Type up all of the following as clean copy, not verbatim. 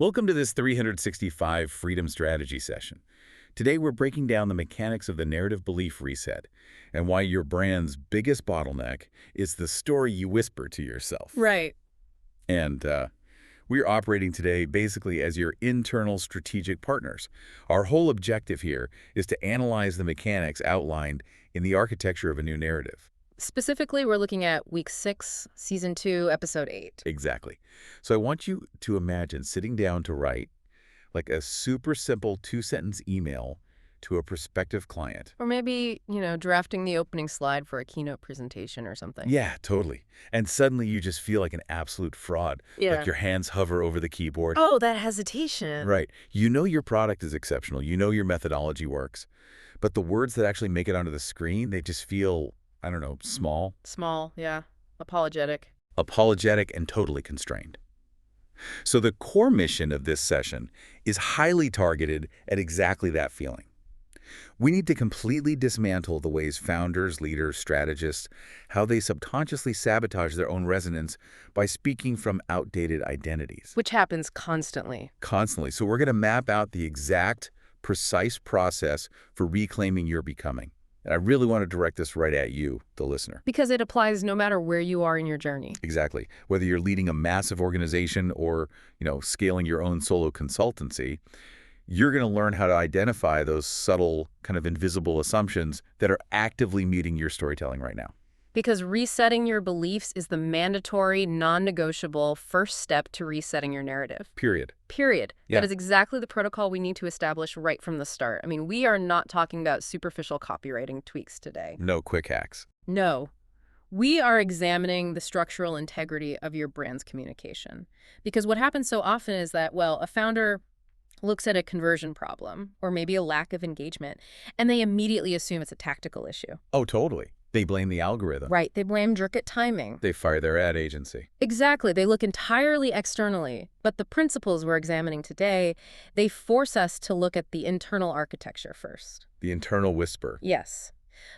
Welcome to this 365 Freedom Strategy session. Today we're breaking down the mechanics of the narrative belief reset and why your brand's biggest bottleneck is the story you whisper to yourself. Right. And we're operating today basically as your internal strategic partners. Our whole objective here is to analyze the mechanics outlined in the architecture of a new narrative. Specifically, we're looking at week 6, season 2, episode 8. Exactly. So I want you to imagine sitting down to write like a super simple 2-sentence email to a prospective client. Or maybe, drafting the opening slide for a keynote presentation or something. Yeah, totally. And suddenly you just feel like an absolute fraud. Yeah. Like your hands hover over the keyboard. Oh, that hesitation. Right. You know your product is exceptional. You know your methodology works. But the words that actually make it onto the screen, they just feel, I don't know, small. Small, yeah. Apologetic. Apologetic and totally constrained. So the core mission of this session is highly targeted at exactly that feeling. We need to completely dismantle the ways founders, leaders, strategists, how they subconsciously sabotage their own resonance by speaking from outdated identities. Which happens constantly. Constantly. So we're going to map out the exact, precise process for reclaiming your becoming. And I really want to direct this right at you, the listener. Because it applies no matter where you are in your journey. Exactly. Whether you're leading a massive organization or, scaling your own solo consultancy, you're going to learn how to identify those subtle, kind of invisible assumptions that are actively meeting your storytelling right now. Because resetting your beliefs is the mandatory, non-negotiable first step to resetting your narrative. Period. Yeah. That is exactly the protocol we need to establish right from the start. I mean, we are not talking about superficial copywriting tweaks today. No quick hacks. No. We are examining the structural integrity of your brand's communication. Because what happens so often is that, a founder looks at a conversion problem or maybe a lack of engagement, and they immediately assume it's a tactical issue. Oh, totally. They blame the algorithm. Right. They blame jerk at timing. They fire their ad agency. Exactly. They look entirely externally. But the principles we're examining today, they force us to look at the internal architecture first. The internal whisper. Yes.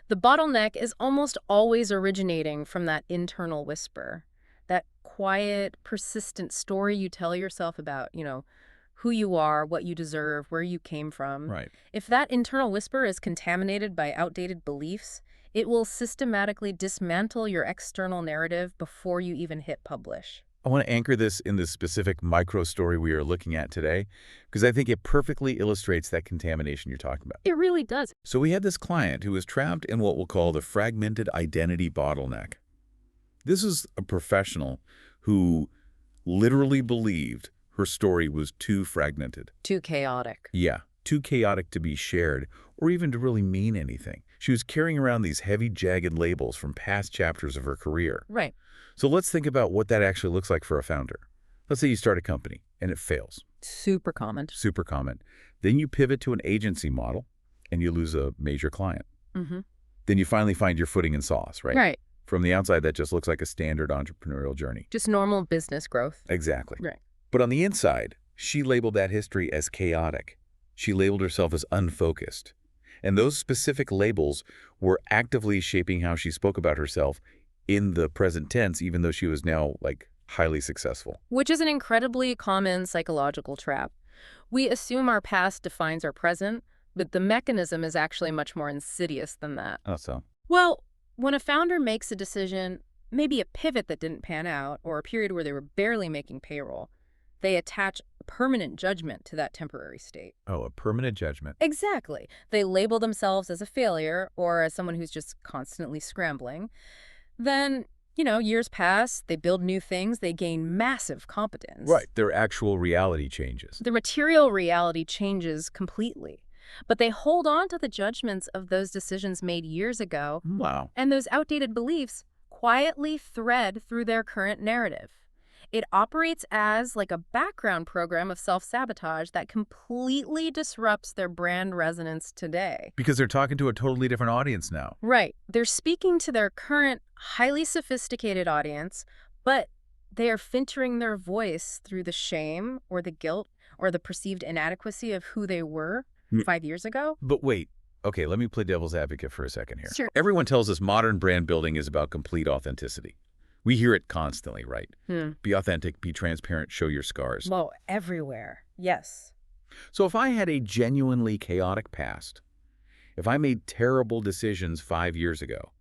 The bottleneck is almost always originating from that internal whisper, that quiet, persistent story you tell yourself about, who you are, what you deserve, where you came from. Right. If that internal whisper is contaminated by outdated beliefs, it will systematically dismantle your external narrative before you even hit publish. I want to anchor this in the specific micro story we are looking at today, because I think it perfectly illustrates that contamination you're talking about. It really does. So we had this client who was trapped in what we'll call the fragmented identity bottleneck. This is a professional who literally believed her story was too fragmented. Too chaotic. Yeah, too chaotic to be shared or even to really mean anything. She was carrying around these heavy, jagged labels from past chapters of her career. Right. So let's think about what that actually looks like for a founder. Let's say you start a company and it fails. Super common. Super common. Then you pivot to an agency model and you lose a major client. Mm-hmm. Then you finally find your footing in sauce, right? Right. From the outside, that just looks like a standard entrepreneurial journey. Just normal business growth. Exactly. Right. But on the inside, she labeled that history as chaotic. She labeled herself as unfocused. And those specific labels were actively shaping how she spoke about herself in the present tense, even though she was now, highly successful. Which is an incredibly common psychological trap. We assume our past defines our present, but the mechanism is actually much more insidious than that. Oh, so? Well, when a founder makes a decision, maybe a pivot that didn't pan out, or a period where they were barely making payroll, they attach a permanent judgment to that temporary state. Oh, a permanent judgment. Exactly. They label themselves as a failure or as someone who's just constantly scrambling. Then, years pass, they build new things, they gain massive competence. Right. Their actual reality changes. The material reality changes completely. But they hold on to the judgments of those decisions made years ago. Wow. And those outdated beliefs quietly thread through their current narrative. It operates as a background program of self-sabotage that completely disrupts their brand resonance today. Because they're talking to a totally different audience now. Right. They're speaking to their current, highly sophisticated audience, but they are filtering their voice through the shame or the guilt or the perceived inadequacy of who they were 5 years ago. But wait. Okay, let me play devil's advocate for a second here. Sure. Everyone tells us modern brand building is about complete authenticity. We hear it constantly, right? Hmm. Be authentic, be transparent, show your scars. Well, everywhere. Yes. So if I had a genuinely chaotic past, if I made terrible decisions 5 years ago,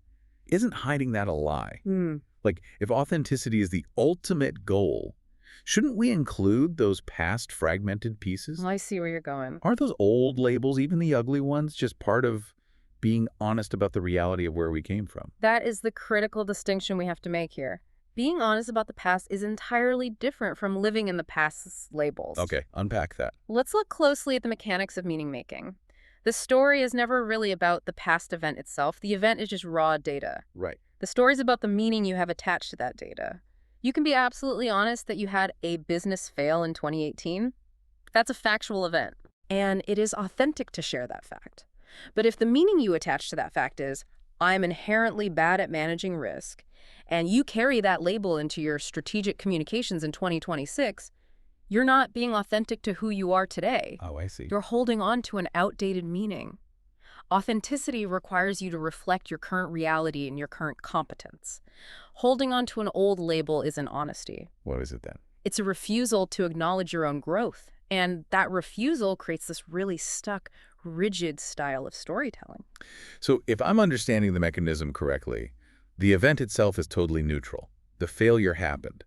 isn't hiding that a lie? Hmm. Like, if authenticity is the ultimate goal, shouldn't we include those past fragmented pieces? Well, I see where you're going. Aren't those old labels, even the ugly ones, just part of being honest about the reality of where we came from? That is the critical distinction we have to make here. Being honest about the past is entirely different from living in the past's labels. Okay, unpack that. Let's look closely at the mechanics of meaning making. The story is never really about the past event itself. The event is just raw data. Right. The story is about the meaning you have attached to that data. You can be absolutely honest that you had a business fail in 2018. That's a factual event, and it is authentic to share that fact. But if the meaning you attach to that fact is, I'm inherently bad at managing risk, and you carry that label into your strategic communications in 2026, you're not being authentic to who you are today. Oh, I see. You're holding on to an outdated meaning. Authenticity requires you to reflect your current reality and your current competence. Holding on to an old label isn't honesty. What is it then? It's a refusal to acknowledge your own growth. And that refusal creates this really stuck, rigid style of storytelling. So if I'm understanding the mechanism correctly, the event itself is totally neutral. The failure happened.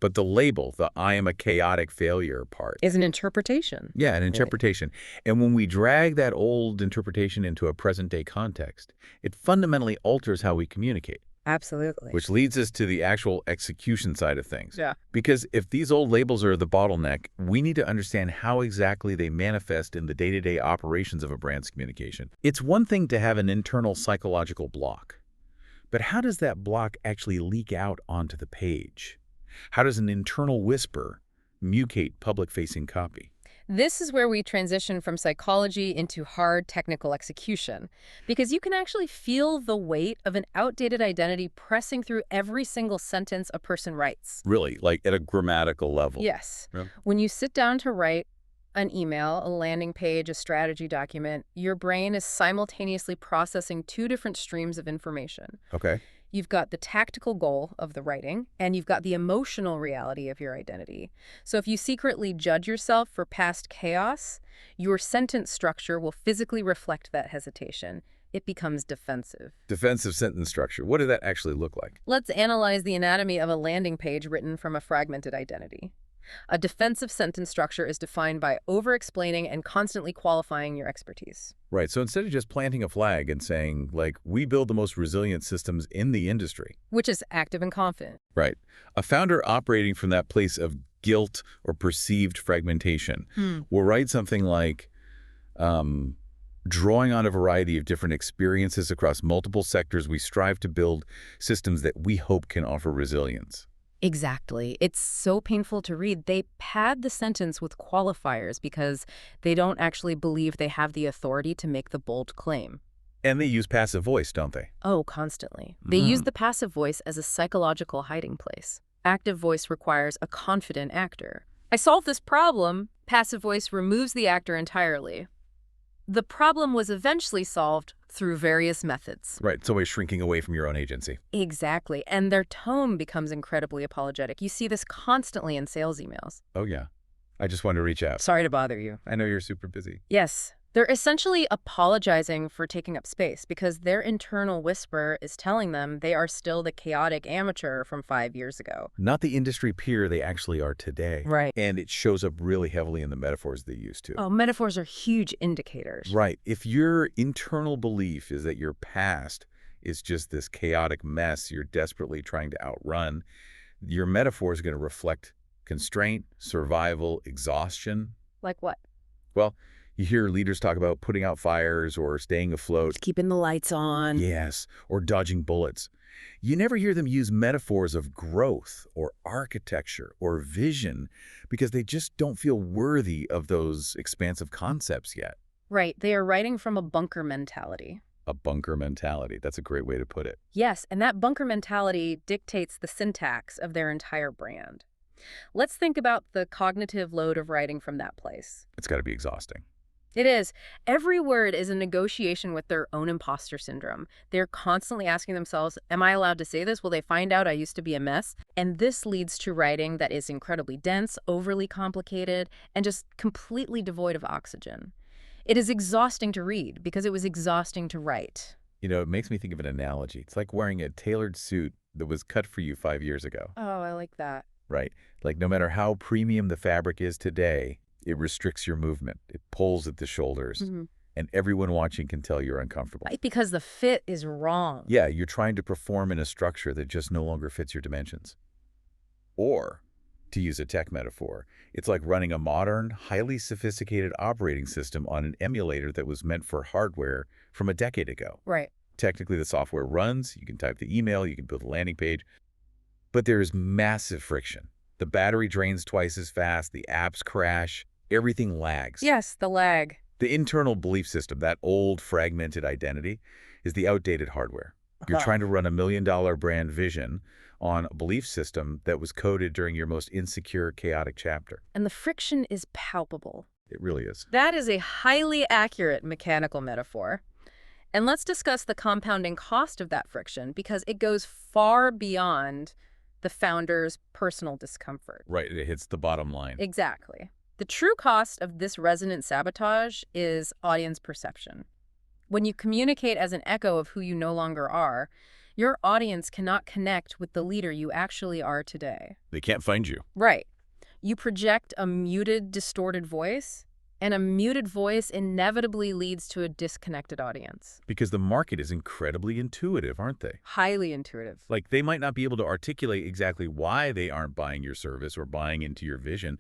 But the label, the I am a chaotic failure part, Is an interpretation. yeah, an interpretation. And when we drag that old interpretation into a present-day context, it fundamentally alters how we communicate, Absolutely. which leads us to the actual execution side of things. Yeah. Because if these old labels are the bottleneck, we need to understand how exactly they manifest in the day-to-day operations of a brand's communication. It's one thing to have an internal psychological block, but how does that block actually leak out onto the page? How does an internal whisper mutate public-facing copy? This is where we transition from psychology into hard technical execution, because you can actually feel the weight of an outdated identity pressing through every single sentence a person writes. Really, like at a grammatical level. Yes. Yeah. When you sit down to write an email, a landing page, a strategy document, your brain is simultaneously processing two different streams of information. Okay. You've got the tactical goal of the writing, and you've got the emotional reality of your identity. So if you secretly judge yourself for past chaos, your sentence structure will physically reflect that hesitation. It becomes defensive. Defensive sentence structure. What does that actually look like? Let's analyze the anatomy of a landing page written from a fragmented identity. A defensive sentence structure is defined by over-explaining and constantly qualifying your expertise. Right, so instead of just planting a flag and saying, like, we build the most resilient systems in the industry. Which is active and confident. Right. A founder operating from that place of guilt or perceived fragmentation will write something like, drawing on a variety of different experiences across multiple sectors, we strive to build systems that we hope can offer resilience. Exactly. It's so painful to read. They pad the sentence with qualifiers because they don't actually believe they have the authority to make the bold claim. And they use passive voice, don't they? Oh, constantly. They use the passive voice as a psychological hiding place. Active voice requires a confident actor. I solved this problem. Passive voice removes the actor entirely. The problem was eventually solved through various methods. Right, it's always shrinking away from your own agency. Exactly. And their tone becomes incredibly apologetic. You see this constantly in sales emails. Oh, yeah. I just wanted to reach out. Sorry to bother you. I know you're super busy. Yes. They're essentially apologizing for taking up space because their internal whisper is telling them they are still the chaotic amateur from 5 years ago. Not the industry peer they actually are today. Right. And it shows up really heavily in the metaphors they use, too. Oh, metaphors are huge indicators. Right. If your internal belief is that your past is just this chaotic mess you're desperately trying to outrun, your metaphor is going to reflect constraint, survival, exhaustion. Like what? Well, you hear leaders talk about putting out fires or staying afloat. Keeping the lights on. Yes, or dodging bullets. You never hear them use metaphors of growth or architecture or vision because they just don't feel worthy of those expansive concepts yet. Right. They are writing from a bunker mentality. A bunker mentality. That's a great way to put it. Yes, and that bunker mentality dictates the syntax of their entire brand. Let's think about the cognitive load of writing from that place. It's got to be exhausting. It is. Every word is a negotiation with their own imposter syndrome. They're constantly asking themselves, am I allowed to say this? Will they find out I used to be a mess? And this leads to writing that is incredibly dense, overly complicated, and just completely devoid of oxygen. It is exhausting to read because it was exhausting to write. It makes me think of an analogy. It's like wearing a tailored suit that was cut for you 5 years ago, Oh, I like that. right? Like no matter how premium the fabric is today, it restricts your movement. It pulls at the shoulders, and everyone watching can tell you're uncomfortable. Right, because the fit is wrong. Yeah, you're trying to perform in a structure that just no longer fits your dimensions. Or, to use a tech metaphor, it's like running a modern, highly sophisticated operating system on an emulator that was meant for hardware from a decade ago. Right. Technically, the software runs, you can type the email, you can build a landing page, but there's massive friction. The battery drains twice as fast, the apps crash, everything lags. Yes, the lag. The internal belief system, that old fragmented identity, is the outdated hardware. You're trying to run $1 million brand vision on a belief system that was coded during your most insecure, chaotic chapter. And the friction is palpable. It really is. That is a highly accurate mechanical metaphor. And let's discuss the compounding cost of that friction because it goes far beyond the founder's personal discomfort. Right, it hits the bottom line. Exactly. The true cost of this resonant sabotage is audience perception. When you communicate as an echo of who you no longer are, your audience cannot connect with the leader you actually are today. They can't find you. Right. You project a muted, distorted voice, and a muted voice inevitably leads to a disconnected audience. Because the market is incredibly intuitive, aren't they? Highly intuitive. Like, they might not be able to articulate exactly why they aren't buying your service or buying into your vision,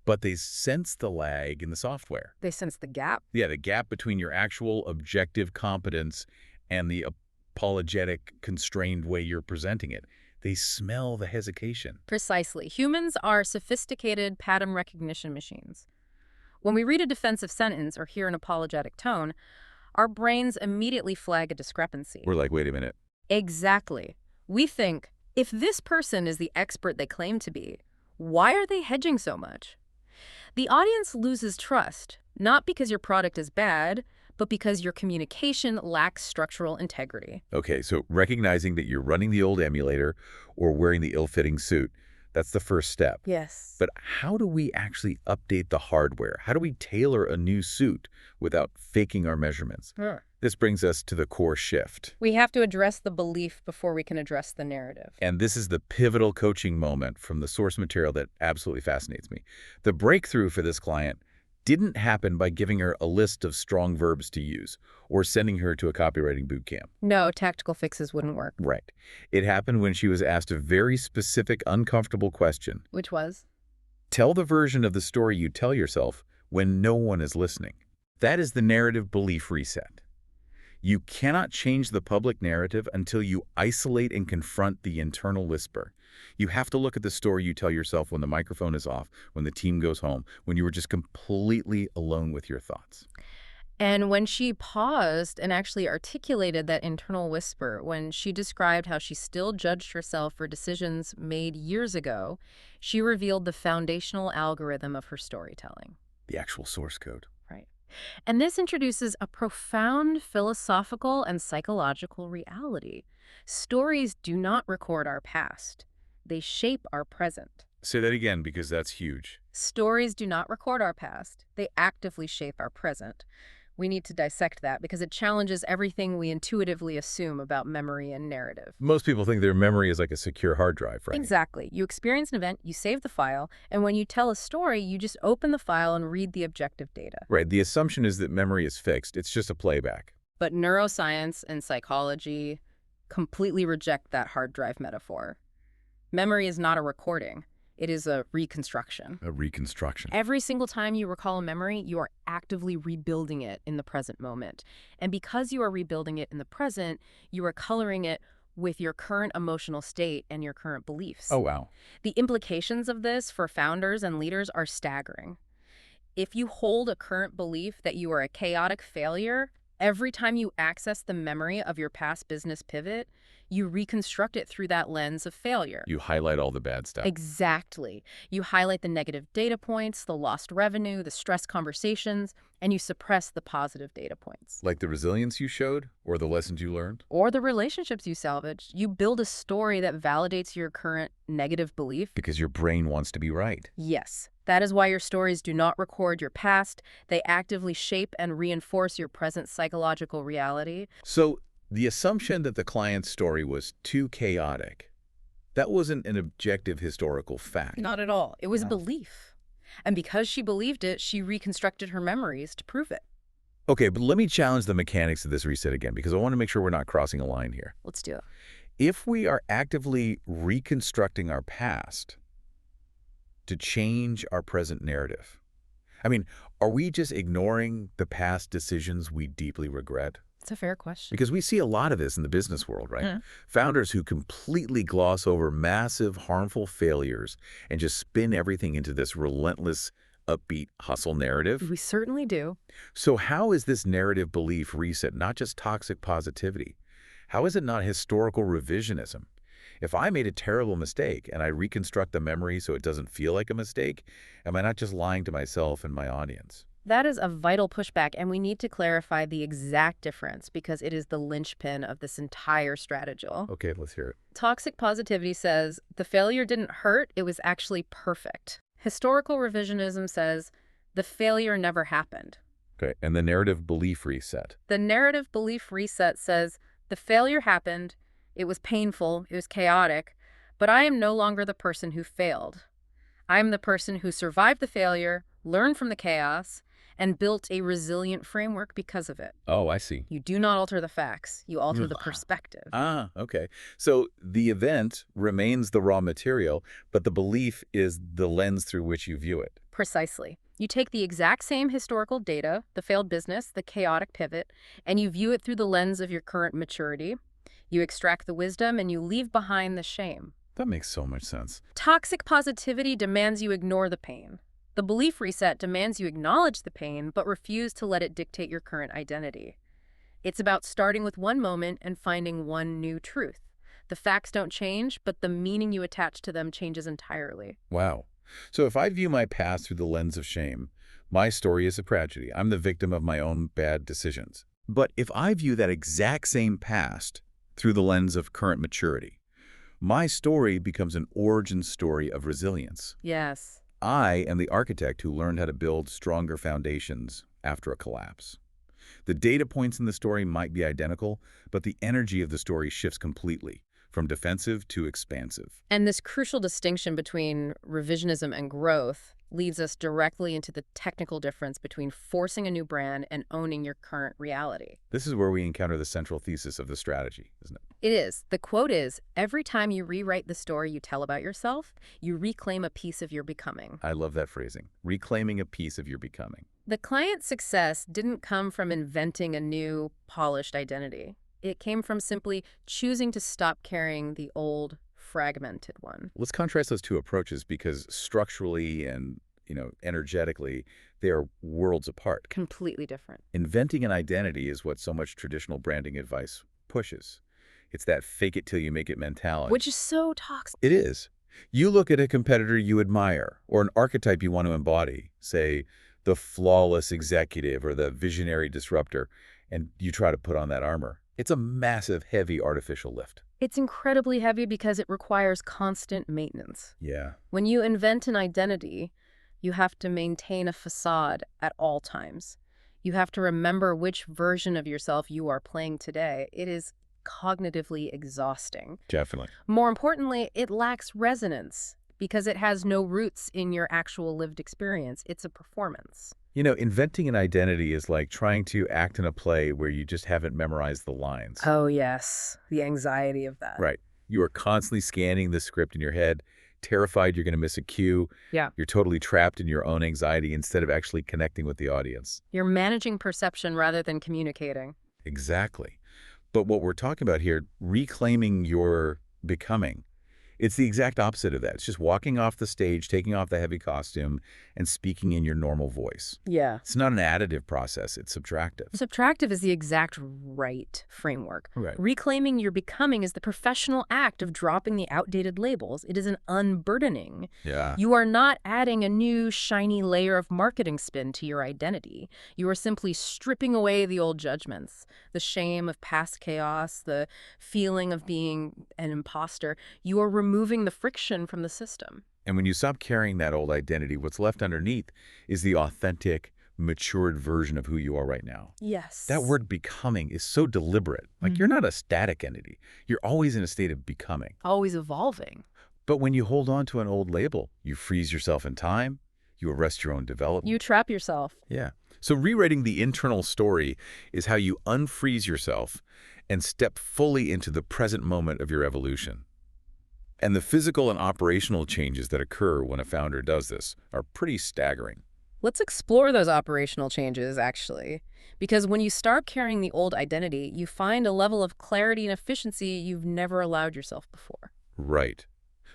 but they sense the lag in the software. They sense the gap. Yeah, the gap between your actual objective competence and the apologetic, constrained way you're presenting it. They smell the hesitation. Precisely. Humans are sophisticated pattern recognition machines. When we read a defensive sentence or hear an apologetic tone, our brains immediately flag a discrepancy. We're like, wait a minute. Exactly. We think, if this person is the expert they claim to be, why are they hedging so much? The audience loses trust, not because your product is bad, but because your communication lacks structural integrity. Okay, so recognizing that you're running the old emulator or wearing the ill-fitting suit, that's the first step. Yes. But how do we actually update the hardware? How do we tailor a new suit without faking our measurements? This brings us to the core shift. We have to address the belief before we can address the narrative. And this is the pivotal coaching moment from the source material that absolutely fascinates me. The breakthrough for this client didn't happen by giving her a list of strong verbs to use or sending her to a copywriting boot camp. No, tactical fixes wouldn't work. Right. It happened when she was asked a very specific, uncomfortable question. Which was? Tell the version of the story you tell yourself when no one is listening. That is the narrative belief reset. You cannot change the public narrative until you isolate and confront the internal whisper. You have to look at the story you tell yourself when the microphone is off, when the team goes home, when you were just completely alone with your thoughts. And when she paused and actually articulated that internal whisper, when she described how she still judged herself for decisions made years ago, she revealed the foundational algorithm of her storytelling. The actual source code. Right. And this introduces a profound philosophical and psychological reality. Stories do not record our past. They shape our present. Say that again, because that's huge. Stories do not record our past. They actively shape our present. We need to dissect that because it challenges everything we intuitively assume about memory and narrative. Most people think their memory is like a secure hard drive, right? Exactly. You experience an event, you save the file, and when you tell a story, you just open the file and read the objective data. Right. The assumption is that memory is fixed. It's just a playback. But neuroscience and psychology completely reject that hard drive metaphor. Memory is not a recording. It is a reconstruction. A reconstruction. Every single time you recall a memory, you are actively rebuilding it in the present moment. And because you are rebuilding it in the present, you are coloring it with your current emotional state and your current beliefs. Oh, wow. The implications of this for founders and leaders are staggering. If you hold a current belief that you are a chaotic failure, Every time you access the memory of your past business pivot, you reconstruct it through that lens of failure. You highlight all the bad stuff. Exactly. You highlight the negative data points, the lost revenue, the stress conversations, and you suppress the positive data points. Like the resilience you showed or the lessons you learned? Or the relationships you salvaged. You build a story that validates your current negative belief. Because your brain wants to be right. Yes. That is why your stories do not record your past. They actively shape and reinforce your present psychological reality. So the assumption that the client's story was too chaotic, that wasn't an objective historical fact. Not at all. It was a belief. And because she believed it, she reconstructed her memories to prove it. Okay, but let me challenge the mechanics of this reset again, because I want to make sure we're not crossing a line here. Let's do it. If we are actively reconstructing our past to change our present narrative, I mean, are we just ignoring the past decisions we deeply regret? It's a fair question. Because we see a lot of this in the business world, right? Founders who completely gloss over massive, harmful failures and just spin everything into this relentless, upbeat hustle narrative. We certainly do. So how is this narrative belief reset not just toxic positivity? How is it not historical revisionism? If I made a terrible mistake and I reconstruct the memory so it doesn't feel like a mistake, am I not just lying to myself and my audience? That is a vital pushback, and we need to clarify the exact difference because it is the linchpin of this entire strategy. Okay, let's hear it. Toxic positivity says the failure didn't hurt, it was actually perfect. Historical revisionism says the failure never happened. Okay, and the narrative belief reset. The narrative belief reset says the failure happened, it was painful, it was chaotic, but I am no longer the person who failed. I am the person who survived the failure, learned from the chaos, and built a resilient framework because of it. Oh, I see. You do not alter the facts, you alter the perspective. Ah, okay. So the event remains the raw material, but the belief is the lens through which you view it. Precisely. You take the exact same historical data, the failed business, the chaotic pivot, and you view it through the lens of your current maturity. You extract the wisdom and you leave behind the shame. That makes so much sense. Toxic positivity demands you ignore the pain. The belief reset demands you acknowledge the pain, but refuse to let it dictate your current identity. It's about starting with one moment and finding one new truth. The facts don't change, but the meaning you attach to them changes entirely. Wow. So if I view my past through the lens of shame, my story is a tragedy. I'm the victim of my own bad decisions. But if I view that exact same past through the lens of current maturity, my story becomes an origin story of resilience. Yes. I am the architect who learned how to build stronger foundations after a collapse. The data points in the story might be identical, but the energy of the story shifts completely, from defensive to expansive. And this crucial distinction between revisionism and growth leads us directly into the technical difference between forcing a new brand and owning your current reality. This is where we encounter the central thesis of the strategy, isn't it? It is. The quote is, every time you rewrite the story you tell about yourself, you reclaim a piece of your becoming. I love that phrasing, reclaiming a piece of your becoming. The client's success didn't come from inventing a new, polished identity. It came from simply choosing to stop carrying the old, fragmented one. Let's contrast those two approaches because structurally and, energetically, they are worlds apart. Completely different. Inventing an identity is what so much traditional branding advice pushes. It's that fake it till you make it mentality. Which is so toxic. It is. You look at a competitor you admire or an archetype you want to embody, say the flawless executive or the visionary disruptor, and you try to put on that armor. It's a massive, heavy artificial lift. It's incredibly heavy because it requires constant maintenance. Yeah. When you invent an identity, you have to maintain a facade at all times. You have to remember which version of yourself you are playing today. It is cognitively exhausting. Definitely. More importantly, it lacks resonance because it has no roots in your actual lived experience. It's a performance. Inventing an identity is like trying to act in a play where you just haven't memorized the lines. Oh, yes. The anxiety of that. Right. You are constantly scanning the script in your head, terrified you're going to miss a cue. Yeah. You're totally trapped in your own anxiety instead of actually connecting with the audience. You're managing perception rather than communicating. Exactly. But what we're talking about here, reclaiming your becoming, It's the exact opposite of that. It's just walking off the stage, taking off the heavy costume, and speaking in your normal voice. Yeah. It's not an additive process. It's subtractive. Subtractive is the exact right framework. Right. Reclaiming your becoming is the professional act of dropping the outdated labels. It is an unburdening. Yeah. You are not adding a new, shiny layer of marketing spin to your identity. You are simply stripping away the old judgments, the shame of past chaos, the feeling of being an imposter. You are removing the friction from the system. And when you stop carrying that old identity, what's left underneath is the authentic, matured version of who you are right now. Yes. That word becoming is so deliberate. Like you're not a static entity. You're always in a state of becoming. Always evolving. But when you hold on to an old label, you freeze yourself in time, you arrest your own development. You trap yourself. Yeah. So rewriting the internal story is how you unfreeze yourself and step fully into the present moment of your evolution. And the physical and operational changes that occur when a founder does this are pretty staggering. Let's explore those operational changes, actually. Because when you start carrying the old identity, you find a level of clarity and efficiency you've never allowed yourself before. Right.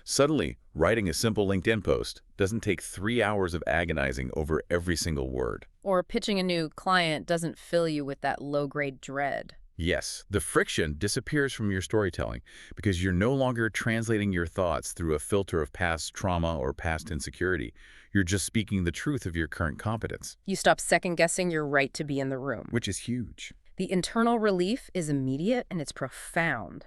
Suddenly, writing a simple LinkedIn post doesn't take 3 hours of agonizing over every single word. Or pitching a new client doesn't fill you with that low-grade dread. Yes, the friction disappears from your storytelling because you're no longer translating your thoughts through a filter of past trauma or past insecurity. You're just speaking the truth of your current competence. You stop second-guessing your right to be in the room. Which is huge. The internal relief is immediate and it's profound.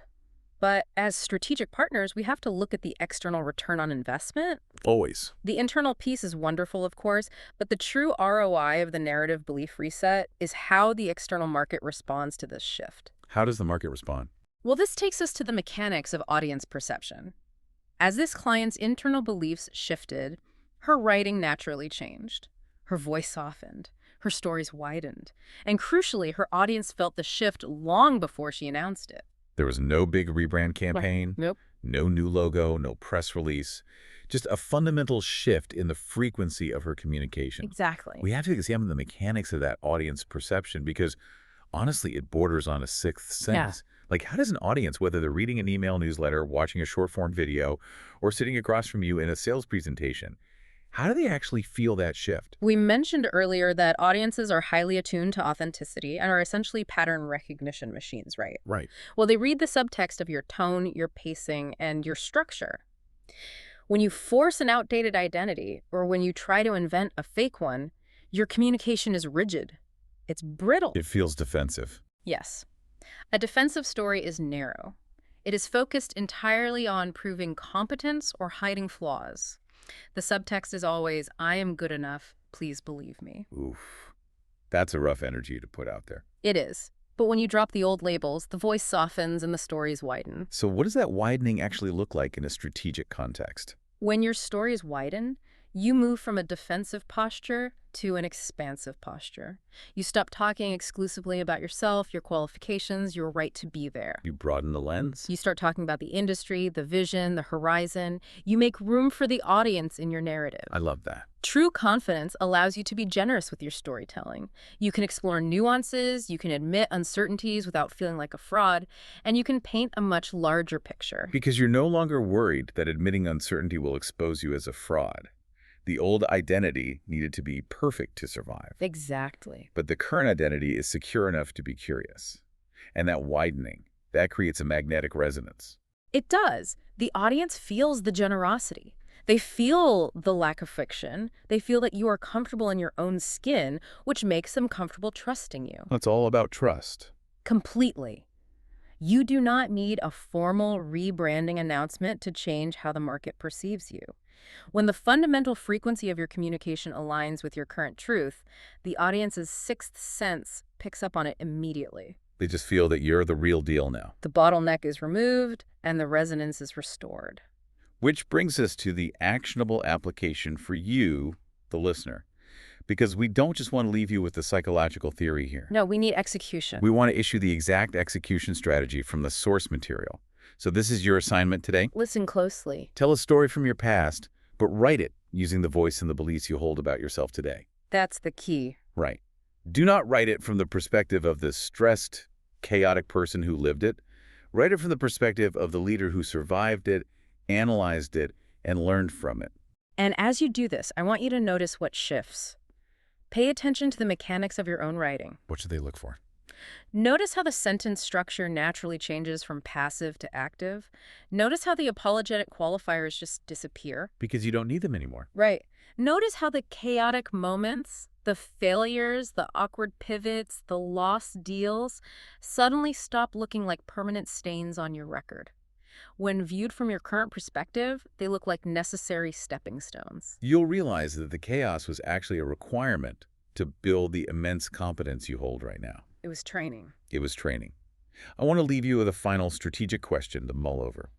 But as strategic partners, we have to look at the external return on investment. Always. The internal piece is wonderful, of course, but the true ROI of the narrative belief reset is how the external market responds to this shift. How does the market respond? Well, this takes us to the mechanics of audience perception. As this client's internal beliefs shifted, her writing naturally changed. Her voice softened. Her stories widened. And crucially, her audience felt the shift long before she announced it. There was no big rebrand campaign, Nope. no new logo, no press release, just a fundamental shift in the frequency of her communication. Exactly. We have to examine the mechanics of that audience perception because, honestly, it borders on a sixth sense. Yeah. Like, how does an audience, whether they're reading an email newsletter, watching a short-form video, or sitting across from you in a sales presentation, how do they actually feel that shift? We mentioned earlier that audiences are highly attuned to authenticity and are essentially pattern recognition machines, right? Right. Well, they read the subtext of your tone, your pacing, and your structure. When you force an outdated identity, or when you try to invent a fake one, your communication is rigid. It's brittle. It feels defensive. Yes. A defensive story is narrow. It is focused entirely on proving competence or hiding flaws. The subtext is always, I am good enough, please believe me. Oof. That's a rough energy to put out there. It is. But when you drop the old labels, the voice softens and the stories widen. So what does that widening actually look like in a strategic context? When your stories widen, you move from a defensive posture to an expansive posture. You stop talking exclusively about yourself, your qualifications, your right to be there. You broaden the lens? You start talking about the industry, the vision, the horizon. You make room for the audience in your narrative. I love that. True confidence allows you to be generous with your storytelling. You can explore nuances, you can admit uncertainties without feeling like a fraud, and you can paint a much larger picture. Because you're no longer worried that admitting uncertainty will expose you as a fraud. The old identity needed to be perfect to survive. Exactly. But the current identity is secure enough to be curious. And that widening, that creates a magnetic resonance. It does. The audience feels the generosity. They feel the lack of friction. They feel that you are comfortable in your own skin, which makes them comfortable trusting you. It's all about trust. Completely. You do not need a formal rebranding announcement to change how the market perceives you. When the fundamental frequency of your communication aligns with your current truth, the audience's sixth sense picks up on it immediately. They just feel that you're the real deal now. The bottleneck is removed and the resonance is restored. Which brings us to the actionable application for you, the listener. Because we don't just want to leave you with the psychological theory here. No, we need execution. We want to issue the exact execution strategy from the source material. So this is your assignment today. Listen closely. Tell a story from your past, but write it using the voice and the beliefs you hold about yourself today. That's the key. Right. Do not write it from the perspective of the stressed, chaotic person who lived it. Write it from the perspective of the leader who survived it analyzed it, and learned from it. And as you do this, I want you to notice what shifts. Pay attention to the mechanics of your own writing. What should they look for? Notice how the sentence structure naturally changes from passive to active. Notice how the apologetic qualifiers just disappear. Because you don't need them anymore. Right. Notice how the chaotic moments, the failures, the awkward pivots, the lost deals suddenly stop looking like permanent stains on your record. When viewed from your current perspective, they look like necessary stepping stones. You'll realize that the chaos was actually a requirement to build the immense competence you hold right now. It was training. It was training. I want to leave you with a final strategic question to mull over.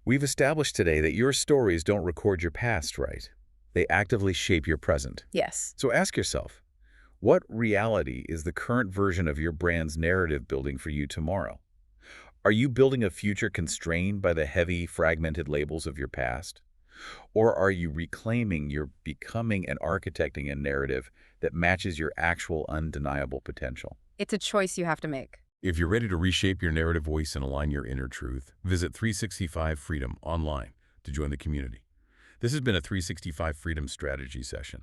We've established today that your stories don't record your past, right? They actively shape your present. Yes. So ask yourself, what reality is the current version of your brand's narrative building for you tomorrow? Are you building a future constrained by the heavy, fragmented labels of your past? Or are you reclaiming your becoming and architecting a narrative that matches your actual undeniable potential? It's a choice you have to make. If you're ready to reshape your narrative voice and align your inner truth, visit 365 Freedom online to join the community. This has been a 365 Freedom Strategy session.